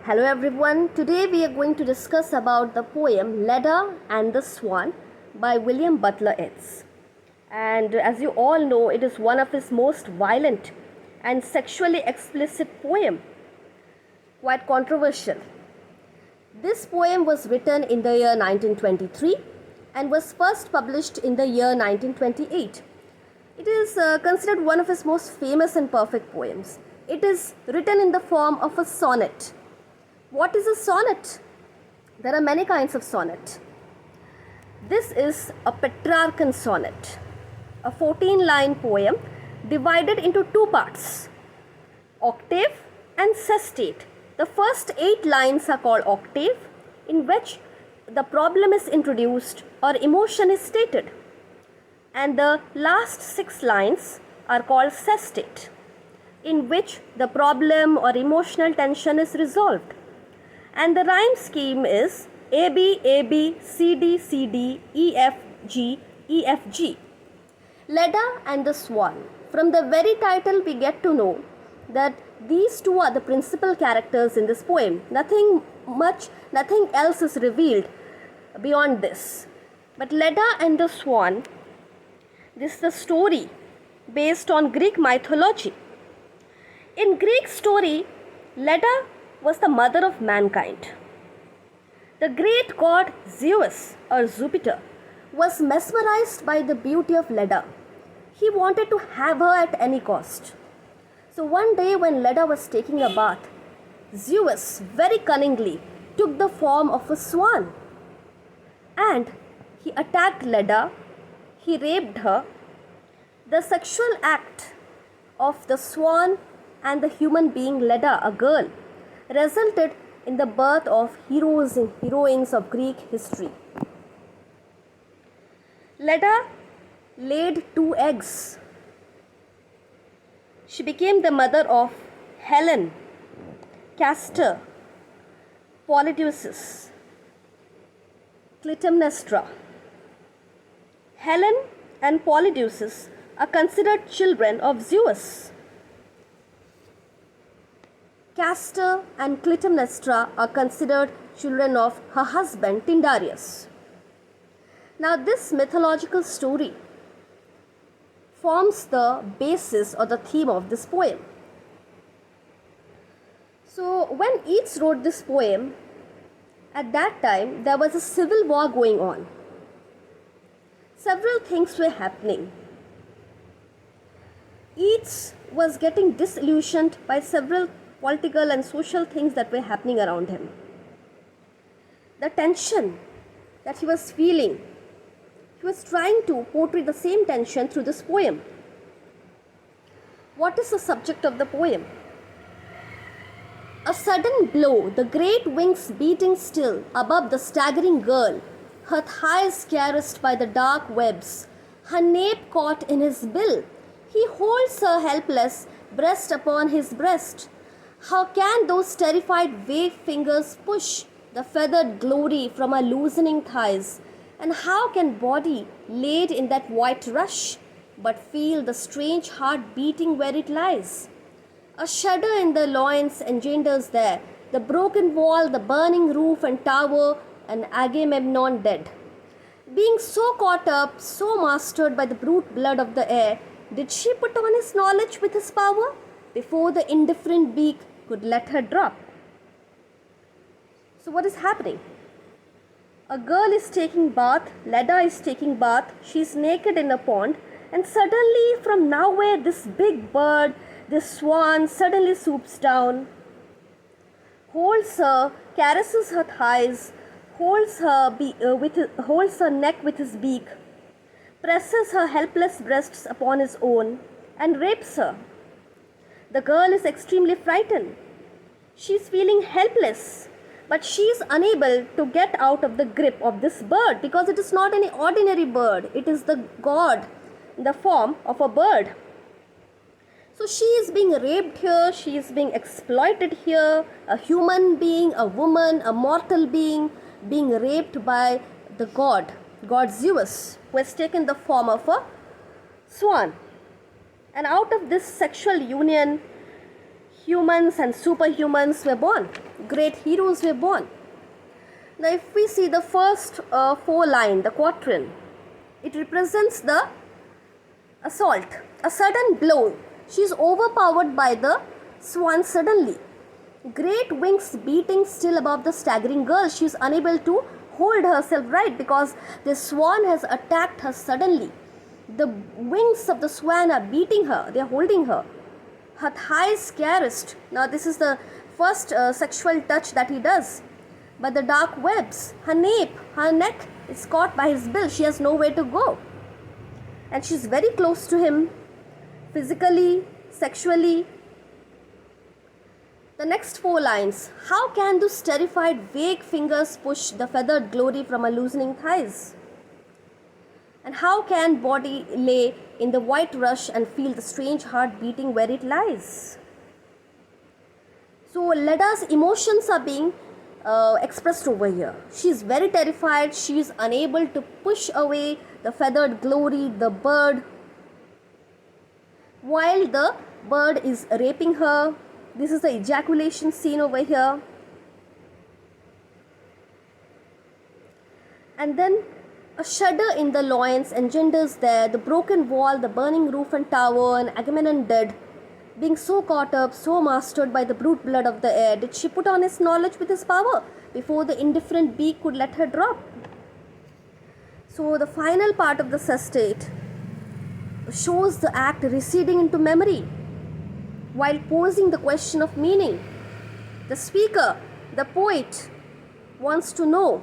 Hello everyone, today we are going to discuss about the poem Leda and the Swan by William Butler Yeats. And as you all know, it is one of his most violent and sexually explicit poem, quite controversial. This poem was written in the year 1923 and was first published in the year 1928. It is considered one of his most famous and perfect poems. It is written in the form of a sonnet. What is a sonnet? There are many kinds of sonnet. This is a Petrarchan sonnet, a 14-line poem divided into two parts, octave and sestet. The first 8 lines are called octave, in which the problem is introduced or emotion is stated, and the last 6 lines are called sestet, in which the problem or emotional tension is resolved. And the rhyme scheme is AB, AB, CD, CD, EF, G, EF, G. Leda and the Swan. From the very title we get to know that these two are the principal characters in this poem. Nothing else is revealed beyond this. But Leda and the Swan, this is a story based on Greek mythology. In Greek story, Leda was the mother of mankind. The great god Zeus or Jupiter was mesmerized by the beauty of Leda. He wanted to have her at any cost. So one day when Leda was taking a bath, Zeus very cunningly took the form of a swan and he attacked Leda, he raped her. The sexual act of the swan and the human being Leda, a girl, resulted in the birth of heroes and heroines of Greek history. Leda laid 2 eggs. She became the mother of Helen, Castor, Polydeuces, Clytemnestra. Helen and Polydeuces are considered children of Zeus. Castor and Clytemnestra are considered children of her husband Tyndareus. Now this mythological story forms the basis or the theme of this poem. So when Yeats wrote this poem, at that time there was a civil war going on. Several things were happening. Yeats was getting disillusioned by several political and social things that were happening around him. The tension that he was feeling, he was trying to portray the same tension through this poem. What is the subject of the poem? A sudden blow, the great wings beating still above the staggering girl, her thighs caressed by the dark webs, her nape caught in his bill. He holds her helpless, breast upon his breast. How can those terrified vague fingers push the feathered glory from her loosening thighs? And how can body laid in that white rush but feel the strange heart beating where it lies? A shudder in the loins engenders there the broken wall, the burning roof and tower, and Agamemnon dead. Being so caught up, so mastered by the brute blood of the air, did she put on his knowledge with his power before the indifferent beak could let her drop? So what is happening? A girl is taking bath, Leda is taking bath, she is naked in a pond, and suddenly from nowhere this big bird, this swan suddenly swoops down, holds her, caresses her thighs, holds her neck with his beak, presses her helpless breasts upon his own, and rapes her. The girl is extremely frightened. She is feeling helpless, but she is unable to get out of the grip of this bird because it is not any ordinary bird. It is the god in the form of a bird. So she is being raped here, she is being exploited here, a human being, a woman, a mortal being raped by the god Zeus, who has taken the form of a swan. And out of this sexual union, humans and superhumans were born. Great heroes were born. Now, if we see the first four line, the quatrain, it represents the assault, a sudden blow. She is overpowered by the swan suddenly. Great wings beating still above the staggering girl. She is unable to hold herself right because the swan has attacked her suddenly. The wings of the swan are beating her, they are holding her. Her thighs caressed. Now, this is the first sexual touch that he does. But the dark webs, her nape, her neck is caught by his bill. She has nowhere to go. And she is very close to him, physically, sexually. The next four lines. How can those terrified, vague fingers push the feathered glory from her loosening thighs? And how can body lay in the white rush and feel the strange heart beating where it lies? So Leda's emotions are being expressed over here. She is very terrified. She is unable to push away the feathered glory, the bird, while the bird is raping her. This is the ejaculation scene over here. And then a shudder in the loins engenders there the broken wall, the burning roof and tower, and Agamemnon dead. Being so caught up, so mastered by the brute blood of the air, did she put on his knowledge with his power before the indifferent beak could let her drop? So the final part of the sestate shows the act receding into memory while posing the question of meaning. The speaker, the poet, wants to know,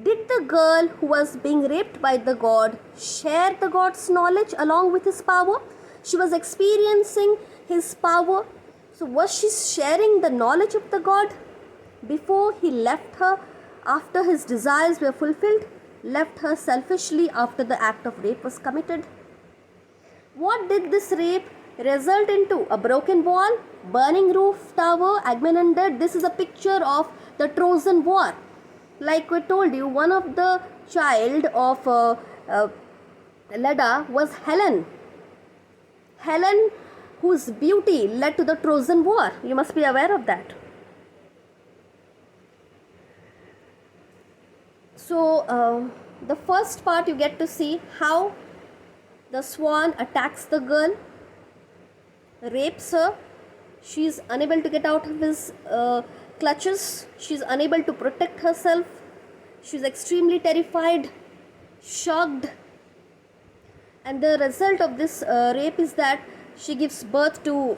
did the girl who was being raped by the god share the god's knowledge along with his power? She was experiencing his power. So was she sharing the knowledge of the god before he left her after his desires were fulfilled? Left her selfishly after the act of rape was committed? What did this rape result into? A broken wall, burning roof, tower, Agamemnon dead. This is a picture of the Trojan War. Like we told you, one of the child of Leda was Helen. Helen, whose beauty led to the Trojan War. You must be aware of that. So, the first part you get to see how the swan attacks the girl, rapes her. She is unable to get out of his clutches. She is unable to protect herself. She is extremely terrified, shocked. And the result of this rape is that she gives birth to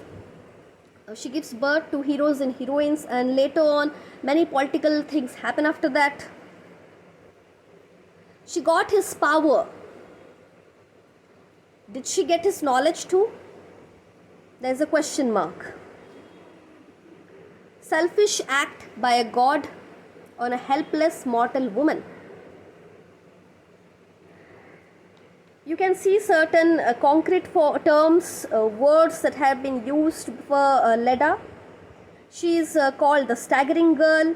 heroes and heroines, and later on many political things happen after that. She got his power. Did she get his knowledge too? There's a question mark. Selfish act by a god on a helpless mortal woman. You can see certain concrete terms, words that have been used for Leda. She is called the staggering girl.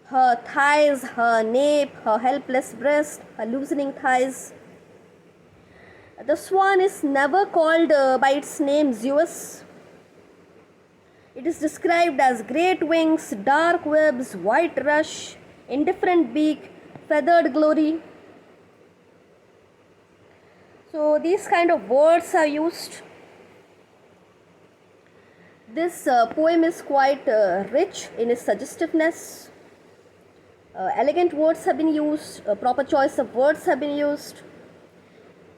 Her thighs, her nape, her helpless breast, her loosening thighs. The swan is never called by its name Zeus. It is described as great wings, dark webs, white rush, indifferent beak, feathered glory. So these kind of words are used. This poem is quite rich in its suggestiveness. Elegant words have been used, proper choice of words have been used.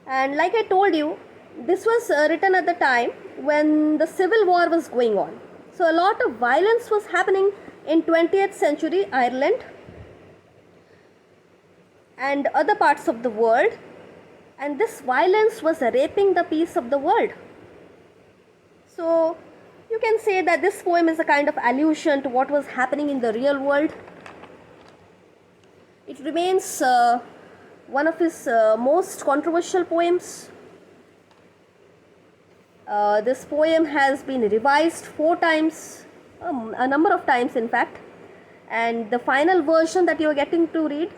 And like I told you, this was written at the time when the civil war was going on. So a lot of violence was happening in 20th century Ireland and other parts of the world. And this violence was raping the peace of the world. So you can say that this poem is a kind of allusion to what was happening in the real world. It remains one of his most controversial poems. This poem has been revised 4 times, a number of times in fact, and the final version that you are getting to read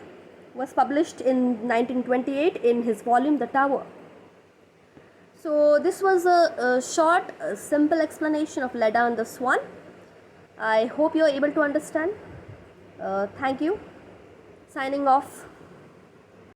was published in 1928 in his volume The Tower. So this was a short, simple explanation of Leda and the Swan. I hope you are able to understand. Thank you. Signing off.